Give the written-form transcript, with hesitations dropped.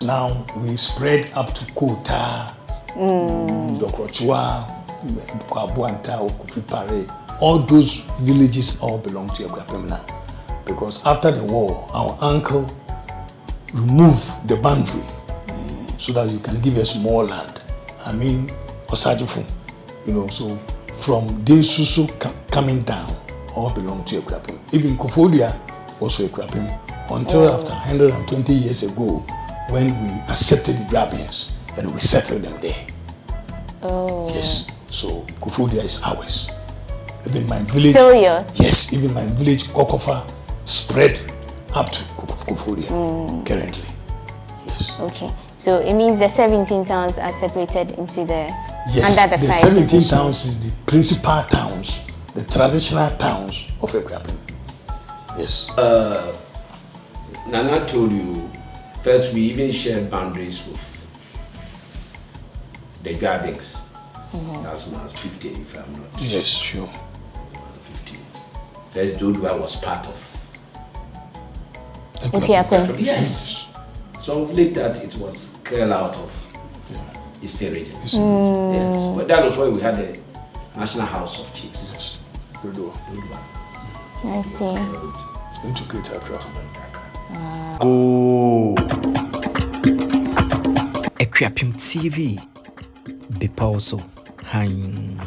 now we spread up to Kota, Dokrochua, Kwabuanta, Okufipare. All those villages all belong to Akuapem now. Because after the war, our uncle removed the boundary so that you can give us more land. I mean, Osajufu, so from Densusu coming down, all belong to Akuapem. Even Kofodia also Akuapem, until after 120 years ago, when we accepted the Grabians and we settled them there. Oh. Yes, so Kofodia is ours. Even my village. Still yours? Yes, even my village, Kokofa, spread up to Kofodia currently. Yes. Okay, so it means the 17 towns are separated into the under the 17 divisions. towns is the principal towns, the traditional towns of Akuapem. Yes. Nana told you first we even shared boundaries with the Grabians. That's month 15 if I'm not. Yes, sure. 15. First Jodua was part of. Akuapem. Yes. So of late that it was cleared out of Eastern region. Yes. But that was why we had the National House of Chiefs. Yes. Jodua. I see. Into Greater Accra. Oh. Akuapem TV. Bepauso. Hein.